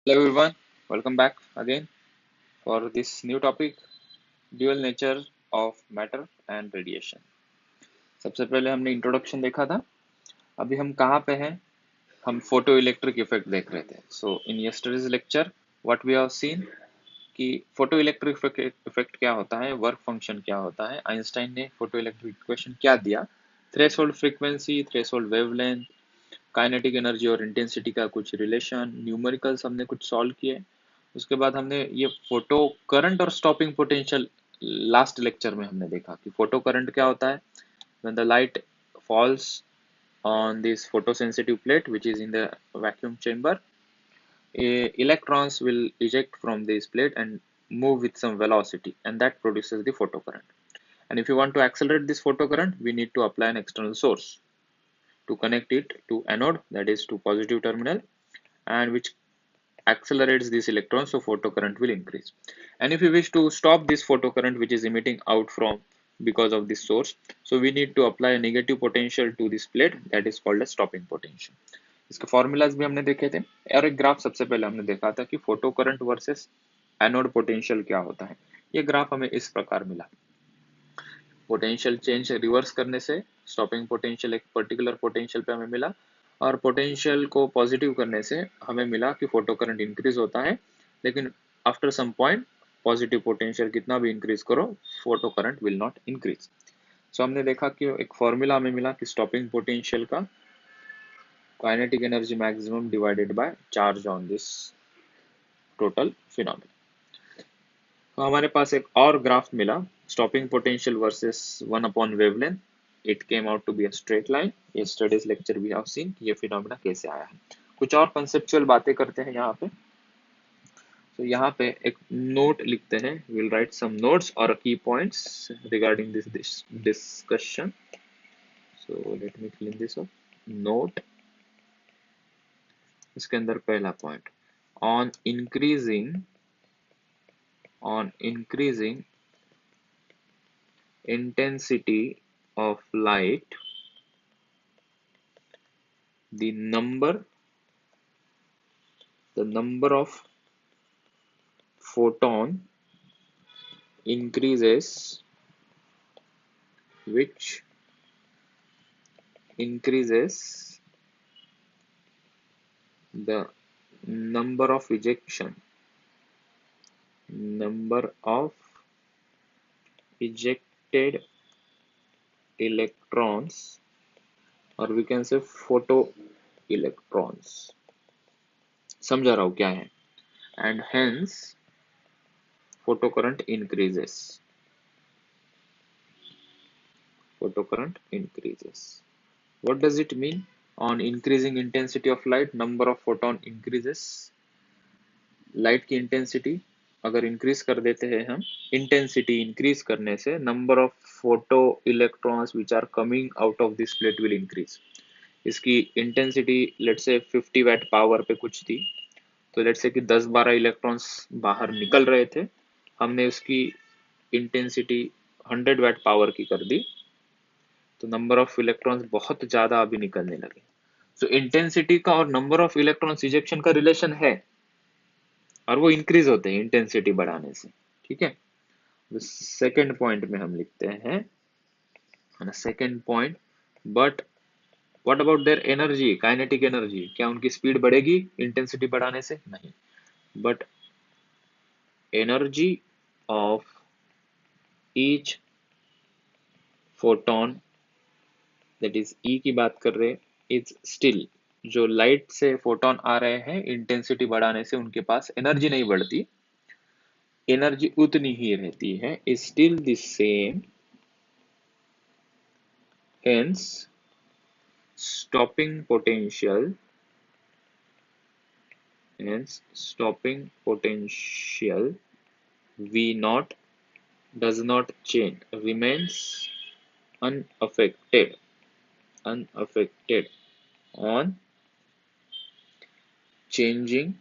Hello everyone, welcome back again for this new topic, dual nature of matter and radiation. सबसे पहले हमने introduction देखा था। अभी हम कहाँ पे हैं? हम फोटो इलेक्ट्रिक इफेक्ट देख रहे थे। So in yesterday's lecture what we have seen कि फोटो इलेक्ट्रिक इफेक्ट क्या होता है, वर्क फंक्शन क्या होता है, आइंस्टाइन ने फोटो इलेक्ट्रिक इक्वेशन क्या दिया, threshold frequency, threshold wavelength, kinetic energy और इंटेंसिटी का कुछ रिलेशन, न्यूमेरिकल्स हमने कुछ सॉल्व किए। उसके बाद हमने ये फोटो करंट और स्टॉपिंग पोटेंशियल लास्ट लेक्चर में हमने देखा कि फोटो करंट क्या होता है। when the light falls on this photosensitive plate which is in the vacuum chamber, electrons will eject from this plate and move with some velocity, and that produces the photocurrent. And if you want to accelerate this photocurrent, we need to apply an external source to connect it to anode, that is to positive terminal, and which accelerates these electrons, so photocurrent will increase. And if we wish to stop this photocurrent which is emitting out from because of this source, so we need to apply a negative potential to this plate, that is called as stopping potential. इसके formulas भी हमने देखे थे और एक graph सबसे पहले हमने देखा था कि photo current versus anode potential क्या होता है। ये ग्राफ हमें इस प्रकार मिला। पोटेंशियल चेंज रिवर्स करने से स्टॉपिंग पोटेंशियल एक पर्टिकुलर पोटेंशियल पे हमें मिला, और पोटेंशियल को पॉजिटिव करने से हमें मिला कि फोटो करंट इंक्रीज होता है, लेकिन after some point positive potential कितना भी इंक्रीज करो, photo current will not increase. So हमने देखा कि एक फॉर्मूला हमें मिला कि स्टॉपिंग पोटेंशियल का kinetic energy maximum divided by charge on this total phenomena. तो हमारे पास एक और ग्राफ मिला, stopping potential versus 1 upon wavelength. It came out to be a straight line. Yesterday's lecture we have seen ये phenomena कैसे आया है। कुछ और कंसेप्चुअल बातें करते हैं यहाँ पे। तो यहाँ पे एक नोट लिखते हैं, विल राइट सम नोट्स और की points regarding this discussion. So let me clean this up. Note, इसके अंदर पहला point, on increasing intensity of light, the number of photon increases, which increases the number of ejected electrons, or we can say photo electrons। समझा रहा हूँ क्या है। and hence photocurrent increases। What does it mean? On increasing intensity of light, number of photon increases। Light की intensity अगर increase कर देते हैं हम, इंटेंसिटी इंक्रीज करने से number of photo electrons which are coming out of this plate will increase. इसकी intensity let say 50 VAT power पे कुछ थी, तो लेट से कि 10-12 इलेक्ट्रॉन्स बाहर निकल रहे थे, हमने उसकी इंटेंसिटी 100 वैट पावर की कर दी, तो नंबर ऑफ इलेक्ट्रॉन्स बहुत ज्यादा अभी निकलने लगे। सो इंटेंसिटी का और नंबर ऑफ इलेक्ट्रॉन्स इजेक्शन का रिलेशन है, और वो इंक्रीज होते हैं इंटेंसिटी बढ़ाने से। ठीक है। सेकेंड पॉइंट में हम लिखते हैं second point, but what about their energy, kinetic energy, क्या उनकी स्पीड बढ़ेगी इंटेंसिटी बढ़ाने से? नहीं। But energy of each photon, that is E की बात कर रहे, इज स्टिल, जो लाइट से फोटोन आ रहे हैं इंटेंसिटी बढ़ाने से उनके पास एनर्जी नहीं बढ़ती, एनर्जी उतनी ही रहती है, is still the same. Hence, stopping potential V naught does not change, remains unaffected on changing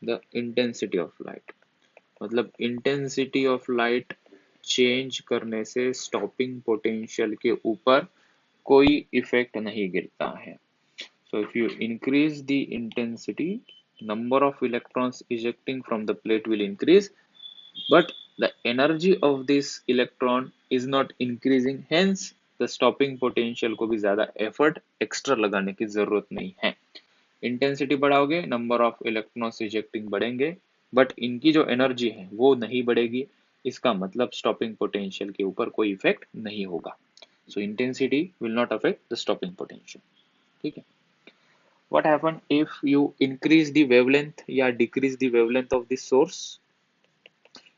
the intensity of light। मतलब इंटेंसिटी ऑफ लाइट चेंज करने से स्टॉपिंग पोटेंशियल के ऊपर कोई इफेक्ट नहीं गिरता है। So if you increase the intensity, number of electrons ejecting from the plate will increase, but the energy of this electron is not increasing. Hence the stopping potential को भी ज़्यादा effort extra लगाने की ज़रूरत नहीं है. इंटेंसिटी बढ़ाओगे, number of electrons ejecting बढ़ेंगे, बट इनकी जो एनर्जी है वो नहीं बढ़ेगी. इसका मतलब स्टॉपिंग पोटेंशियल के ऊपर कोई इफेक्ट नहीं होगा. So intensity will not affect the stopping potential. ठीक है. What happen if you increase the wavelength या decrease the wavelength of this source?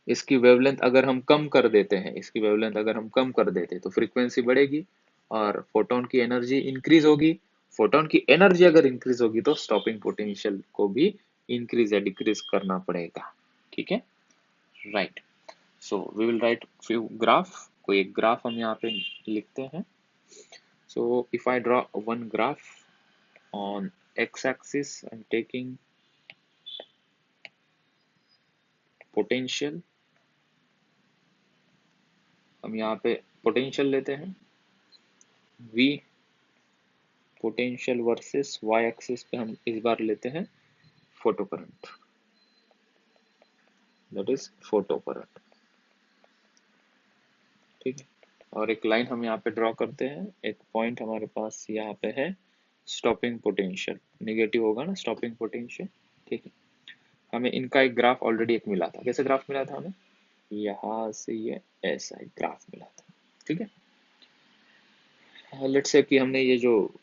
इसकी वेवलेंथ अगर हम कम कर देते हैं, इसकी वेवलेंथ अगर हम कम कर देते तो फ्रीक्वेंसी बढ़ेगी और फोटोन की एनर्जी इंक्रीज होगी. फोटोन की एनर्जी अगर इंक्रीज होगी तो स्टॉपिंग पोटेंशियल को भी इंक्रीज या डिक्रीज करना पड़ेगा. ठीक है, right. So we will write few graph. कोई एक ग्राफ हम यहाँ पे लिखते हैं. So if I draw one graph on X axis, I am taking potential. हम यहाँ पे पोटेंशियल लेते हैं V potential versus y axis पे हम इस बार लेते हैं photo current, that is photo current. ठीक है. और एक लाइन हम यहाँ पे ड्रॉ करते हैं. एक पॉइंट हमारे पास यहाँ पे है स्टॉपिंग पोटेंशियल. नेगेटिव होगा ना स्टॉपिंग पोटेंशियल. ठीक है. हमें इनका एक ग्राफ ऑलरेडी एक मिला था. कैसे ग्राफ मिला था हमें? यहाँ से ये ऐसा एक ग्राफ मिला था. ठीक है. लेट्स से कि हमने ये जो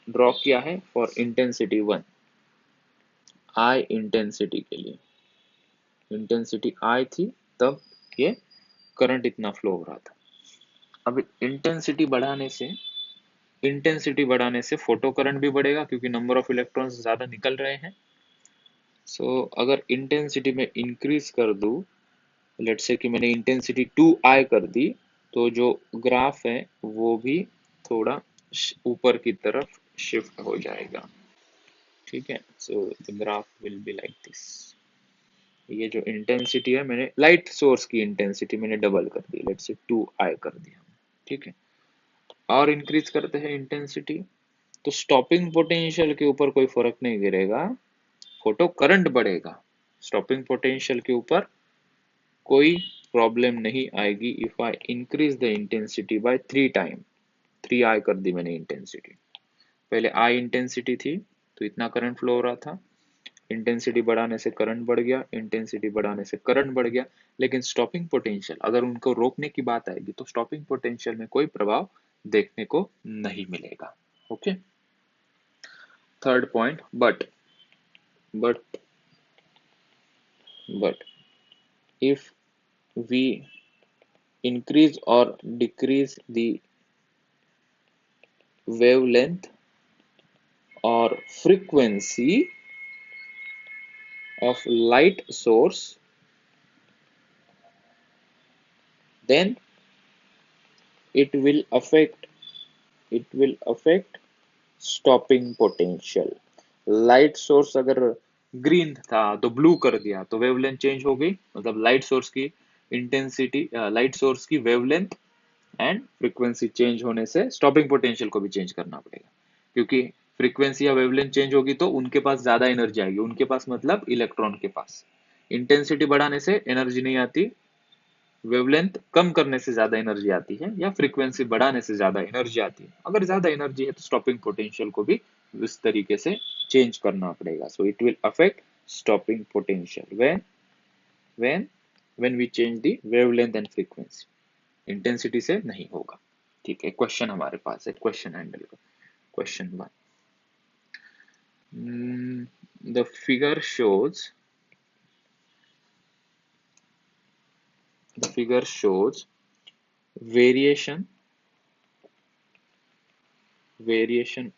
ड्रॉ किया है फॉर इंटेंसिटी 1, आई इंटेंसिटी के लिए इंटेंसिटी आई थी, तब ये करंट इतना फ्लो हो रहा था. अब इंटेंसिटी बढ़ाने से फोटो करंट भी बढ़ेगा क्योंकि नंबर ऑफ इलेक्ट्रॉन्स ज्यादा निकल रहे हैं. सो अगर इंटेंसिटी में इंक्रीज कर दूं, लेट्स से कि मैंने इंटेंसिटी 2i कर दी, तो जो ग्राफ है वो भी थोड़ा ऊपर की तरफ शिफ्ट हो जाएगा. ठीक है. So the graph will be like this. ये जो इंटेंसिटी है, मैंने लाइट सोर्स की इंटेंसिटी मैंने डबल कर दी, लेट्स से 2i कर दिया. ठीक है. और इंक्रीज करते हैं इंटेंसिटी, तो स्टॉपिंग पोटेंशियल के ऊपर कोई फर्क नहीं गिरेगा, फोटो करंट बढ़ेगा. स्टॉपिंग पोटेंशियल के ऊपर कोई प्रॉब्लम नहीं आएगी if I increase the intensity bye 3 time. 3i कर दी मैंने इंटेंसिटी. पहले i इंटेंसिटी थी तो इतना करंट फ्लो हो रहा था. इंटेंसिटी बढ़ाने से करंट बढ़ गया, इंटेंसिटी बढ़ाने से करंट बढ़ गया. लेकिन स्टॉपिंग पोटेंशियल अगर उनको रोकने की बात आएगी तो स्टॉपिंग पोटेंशियल में कोई प्रभाव देखने को नहीं मिलेगा. Okay. Third point, but if we increase or decrease the wavelength or frequency of light source, then it will affect stopping potential. Light source अगर ग्रीन था तो ब्लू कर दिया तो वेवलेंथ चेंज हो गई. मतलब लाइट सोर्स की इंटेंसिटी, लाइट सोर्स की वेवलेंथ एंड फ्रीक्वेंसी चेंज होने से स्टॉपिंग पोटेंशियल को भी चेंज करना पड़ेगा. क्योंकि फ्रीक्वेंसी या वेवलेंथ चेंज होगी तो उनके पास ज्यादा एनर्जी आएगी. उनके पास मतलब इलेक्ट्रॉन के पास. इंटेंसिटी बढ़ाने से एनर्जी नहीं आती, वेवलेंथ कम करने से ज्यादा एनर्जी आती है, या फ्रीक्वेंसी बढ़ाने से ज्यादा एनर्जी आती है. अगर ज्यादा एनर्जी है तो स्टॉपिंग पोटेंशियल को भी इस तरीके से चेंज करना पड़ेगा. So it will affect stopping potential when when we change the wavelength and frequency. Intensity से नहीं होगा. ठीक है. क्वेश्चन हमारे पास है, क्वेश्चन हैंडल कर. Question 1, the figure shows variation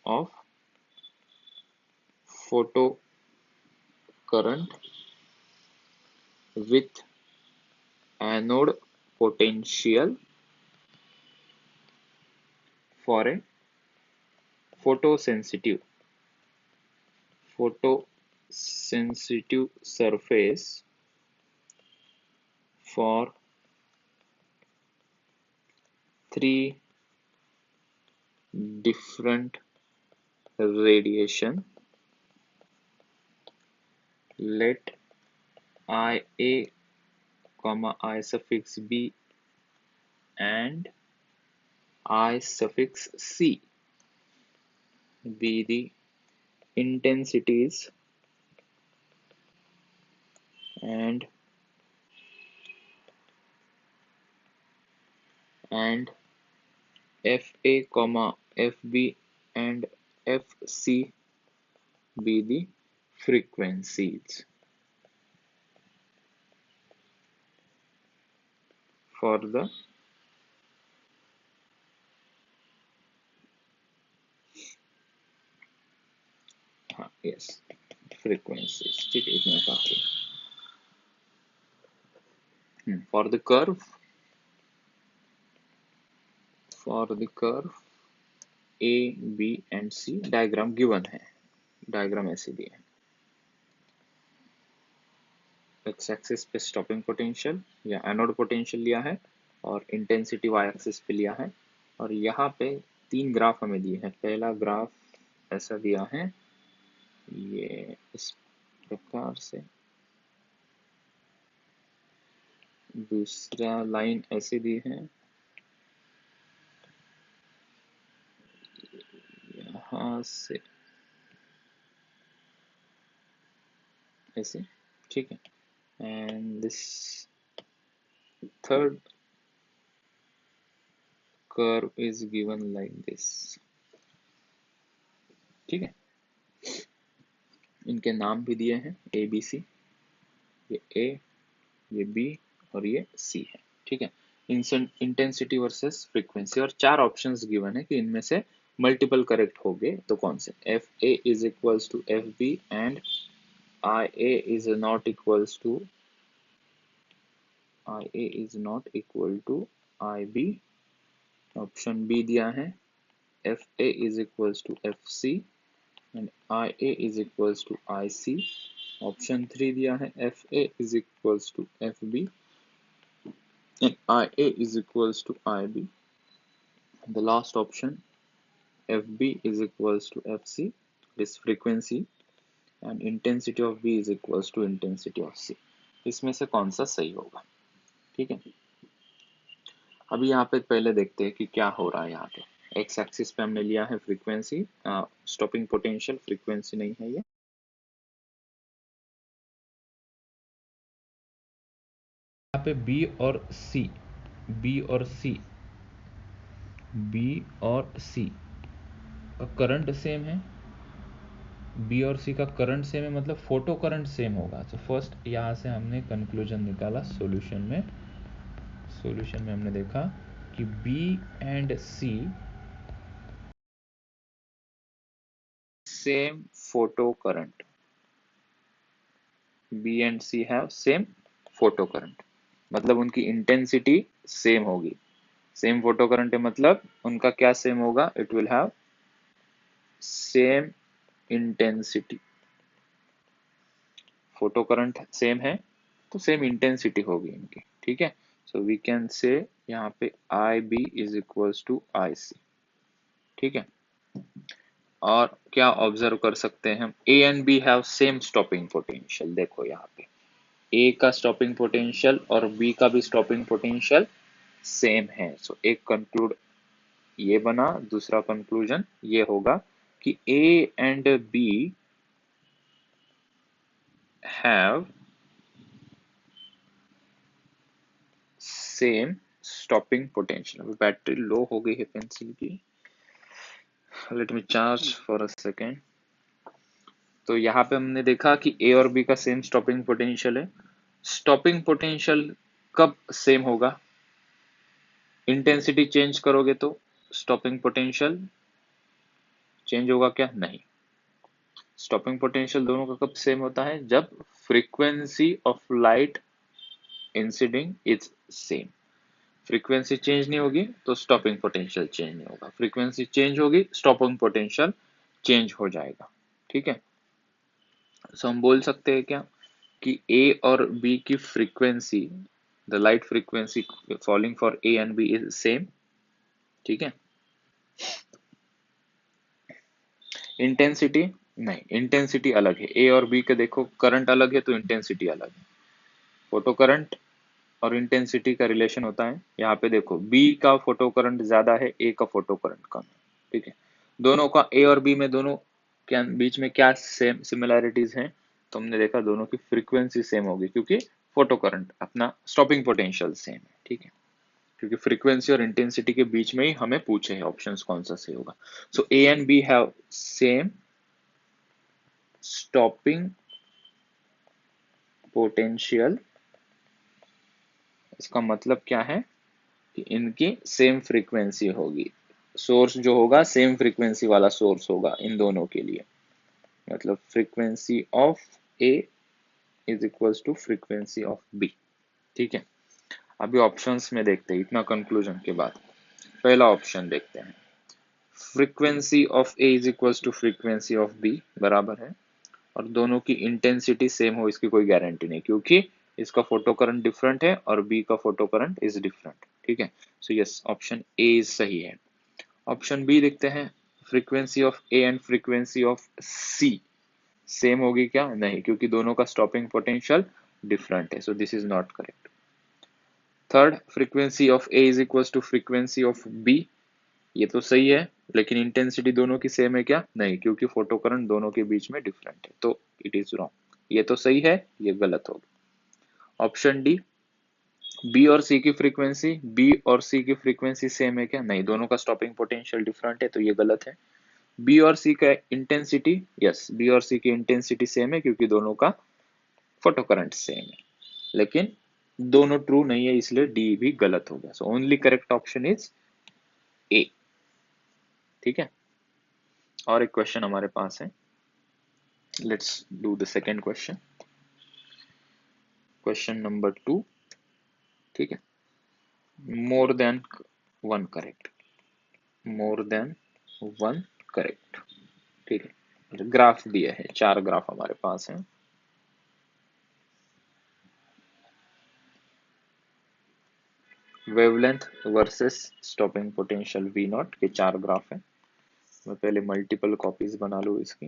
of photo current with anode potential for a photosensitive surface for 3 different radiation, let IA, I suffix B and I suffix C be the intensities and FA, FB and FC be the frequencies for the yes frequencies. ठीक है, इतना काफी for the curve, A, B and C diagram given है, diagram ऐसे दिए हैं। X axis पे stopping potential या एनोड पोटेंशियल लिया है और इंटेंसिटी वाई एक्सिस पे लिया है, और यहाँ पे तीन ग्राफ हमें दिए हैं। पहला ग्राफ ऐसा दिया है, ये इस प्रकार से, दूसरा लाइन ऐसे दी है, यहाँ से ऐसे, ठीक है। And this third curve is given like this, ठीक है। इनके नाम भी दिए हैं ए बी सी, ये ए, ये बी और ये सी है, ठीक है। इंटेंसिटी वर्सेस फ्रीक्वेंसी, और चार ऑप्शंस गिवन है कि इनमें से मल्टीपल करेक्ट हो गए तो कौन से। F A is equals to F B and I A is not equals to I B. Option B दिया है F A is equals to F C and I A is equals to I C. Option 3 दिया है F A is equals to F B and IA is equals to IB. The last option FB is equals to FC, this frequency, and intensity of B is equals to intensity of C. इसमें से कौन सा सही होगा, ठीक है। अभी यहाँ पे पहले देखते हैं कि क्या हो रहा है। यहाँ पे एक्स एक्सिस पे हमने लिया है फ्रीक्वेंसी, स्टॉपिंग पोटेंशियल, फ्रीक्वेंसी नहीं है ये। यहाँ पे B और C, B और C का करंट सेम है, B और C का करंट सेम है, मतलब फोटो करंट सेम होगा। तो फर्स्ट यहाँ से हमने कंक्लूजन निकाला। सॉल्यूशन में हमने देखा कि B and C same photo current, B and C have same photo current, मतलब उनकी इंटेंसिटी सेम होगी। सेम फोटो करंट है मतलब उनका क्या सेम होगा, it will have same intensity. Photo current same है तो सेम इंटेंसिटी होगी इनकी, ठीक है। सो वी कैन से यहाँ पे I B is equals to I C, ठीक है। और क्या ऑब्जर्व कर सकते हैं हम, A and B have same stopping potential. देखो यहाँ पे ए का स्टॉपिंग पोटेंशियल और बी का भी स्टॉपिंग पोटेंशियल सेम है। सो एक कंक्लूड ये बना, दूसरा कंक्लूजन ये होगा कि A and B have same stopping potential. अभी बैटरी लो हो गई है पेंसिल की, let me charge for a second. तो यहाँ पे हमने देखा कि ए और बी का सेम स्टॉपिंग पोटेंशियल है। स्टॉपिंग पोटेंशियल कब सेम होगा, इंटेंसिटी चेंज करोगे तो स्टॉपिंग पोटेंशियल चेंज होगा क्या, नहीं। स्टॉपिंग पोटेंशियल दोनों का कब सेम होता है, जब frequency of light inciding is same. Frequency change नहीं होगी तो स्टॉपिंग पोटेंशियल चेंज नहीं होगा, फ्रीक्वेंसी चेंज होगी स्टॉपिंग पोटेंशियल चेंज हो जाएगा, ठीक है। सो हम बोल सकते हैं क्या कि ए और बी की frequency, the light frequency falling for A and B is same, ठीक है। इंटेंसिटी नहीं, इंटेंसिटी अलग है। ए और बी के देखो करंट अलग है तो इंटेंसिटी अलग है। फोटो करंट और इंटेंसिटी का रिलेशन होता है। यहाँ पे देखो बी का फोटो करंट ज्यादा है, ए का फोटो करंट कम है। ठीक है, दोनों का ए और बी में दोनों के बीच में क्या सेम सिमिलैरिटीज हैं, तो हमने देखा दोनों की फ्रीक्वेंसी सेम होगी क्योंकि फोटो करंट अपना स्टॉपिंग पोटेंशियल सेम है। ठीक है, क्योंकि फ्रीक्वेंसी और इंटेंसिटी के बीच में ही हमें पूछे हैं ऑप्शंस कौन सा सही होगा। So A and B have same stopping potential. इसका मतलब क्या है कि इनकी सेम फ्रीक्वेंसी होगी। सोर्स जो होगा सेम फ्रीक्वेंसी वाला सोर्स होगा इन दोनों के लिए, मतलब frequency of A is equals to frequency of B. ठीक है, अभी ऑप्शंस में देखते हैं इतना कंक्लूजन के बाद। पहला ऑप्शन देखते हैं, frequency of A is equals to frequency of B बराबर है, और दोनों की इंटेंसिटी सेम हो इसकी कोई गारंटी नहीं, क्योंकि इसका फोटो करंट डिफरेंट है और बी का फोटो करंट इज डिफरेंट। ठीक है, so yes option A is सही है। ऑप्शन बी देखते हैं, frequency of A and frequency of C same होगी क्या? नहीं, क्योंकि दोनों का स्टॉपिंग पोटेंशियल डिफरेंट है, so this is not correct. Third, frequency of A is equal to frequency of B, ये तो सही है, लेकिन इंटेंसिटी दोनों की सेम है क्या? नहीं, क्योंकि फोटो करंट दोनों के बीच में डिफरेंट है, तो इट इज रॉन्ग। ये तो सही है, ये गलत होगा। ऑप्शन डी, बी और सी की फ्रीक्वेंसी, बी और सी की फ्रीक्वेंसी सेम है क्या? नहीं, दोनों का स्टॉपिंग पोटेंशियल डिफरेंट है, तो ये गलत है। बी और सी का इंटेंसिटी, यस बी और सी की इंटेंसिटी सेम है क्योंकि दोनों का फोटो करंट सेम है, लेकिन दोनों ट्रू नहीं है, इसलिए डी भी गलत हो गया। So only correct option is a. ठीक है, और एक क्वेश्चन हमारे पास है, let's do the second question, question number 2। ठीक है, more than one correct, more than one correct. ठीक है, ग्राफ दिया है, 4 ग्राफ हमारे पास है। Wavelength versus stopping potential V naught के 4 ग्राफ है। मैं पहले मल्टीपल कॉपीज बना लूँ इसकी।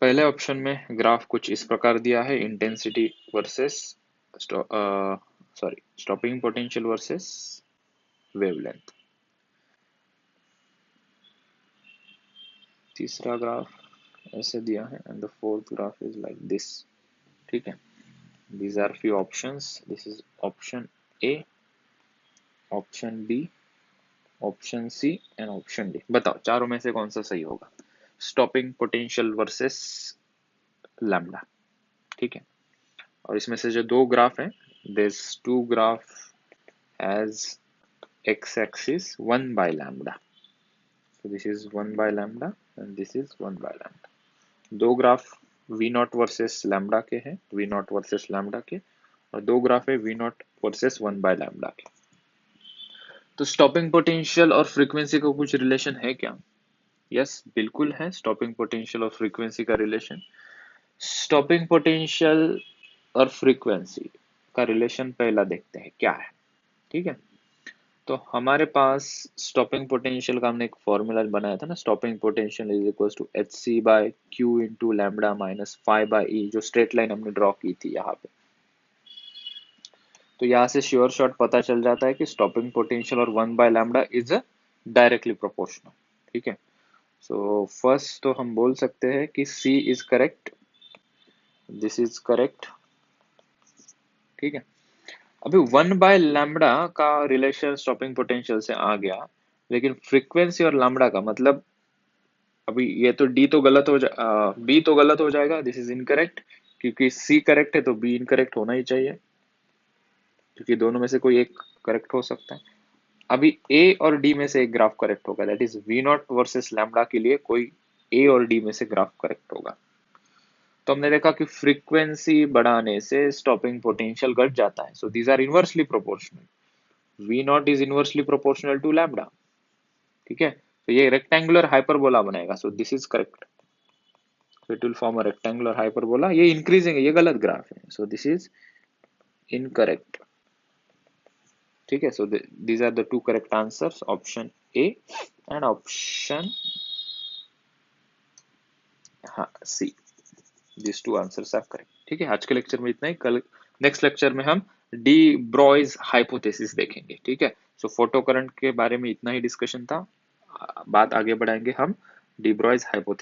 पहले ऑप्शन में ग्राफ कुछ इस प्रकार दिया है, intensity versus stopping potential versus wavelength. तीसरा ग्राफ ऐसे दिया है and the fourth graph is like this. ठीक है, these are few options, this is option A, option B, option C and option D. बताओ चारों में से कौन सा सही होगा? Stopping potential versus lambda. ठीक है, और इसमें से जो 2 ग्राफ है, this 2 graph as X axis 1 by lambda, so this is 1 by lambda and this is 1 by lambda। 2 graph V naught versus lambda के हैं, वी नॉट वर्सेस लैम्डा के, और 2 ग्राफ है V naught versus 1 by lambda के। तो stopping potential और frequency का कुछ रिलेशन है क्या? यस बिल्कुल है, स्टॉपिंग पोटेंशियल और फ्रीक्वेंसी का रिलेशन। स्टॉपिंग पोटेंशियल और फ्रीक्वेंसी का रिलेशन पहला देखते हैं क्या है। ठीक है, तो हमारे पास स्टॉपिंग पोटेंशियल का हमने एक फॉर्मूला बनाया था ना, stopping potential is equal to H C by Q into lambda minus five by E, जो स्ट्रेट लाइन हमने ड्रॉ की थी यहाँ पे। तो यहाँ से श्योर शॉट पता चल जाता है कि स्टॉपिंग पोटेंशियल और 1 by lambda is directly proportional. ठीक है, सो फर्स्ट तो हम बोल सकते हैं कि C is correct, this is correct. ठीक है, अभी 1 बाय लैम्डा का रिलेशन स्टॉपिंग पोटेंशियल से आ गया, लेकिन फ्रीक्वेंसी और लैम्डा का मतलब, अभी ये तो डी तो गलत हो बी तो गलत हो जाएगा, दिस इज इनकरेक्ट, क्योंकि सी करेक्ट है तो बी इनकरेक्ट होना ही चाहिए, क्योंकि दोनों में से कोई एक करेक्ट हो सकता है। अभी ए और डी में से एक ग्राफ करेक्ट होगा, that is V naught versus lambda के लिए कोई ए और डी में से ग्राफ करेक्ट होगा। तो हमने देखा कि फ्रीक्वेंसी बढ़ाने से स्टॉपिंग पोटेंशियल घट जाता है, so these are inversely proportional, V naught is inversely proportional to lambda. ठीक है, तो ये रेक्टेंगुलर हाइपरबोला बनाएगा, so this is correct. so it will form a rectangular hyperbola. ये increasing है, ये गलत ग्राफ है, so this is incorrect. ठीक है, so these are the two correct answers, option A and option C. These two answers are correct. ठीक है, आज के लेक्चर में इतना ही. कल नेक्स्ट लेक्चर में हम डी ब्रॉयज हाइपोथेसिस देखेंगे. ठीक है, सो फोटो करंट के बारे में इतना ही डिस्कशन था. बात आगे बढ़ाएंगे हम डी ब्रॉयज हाइपोथेसिस.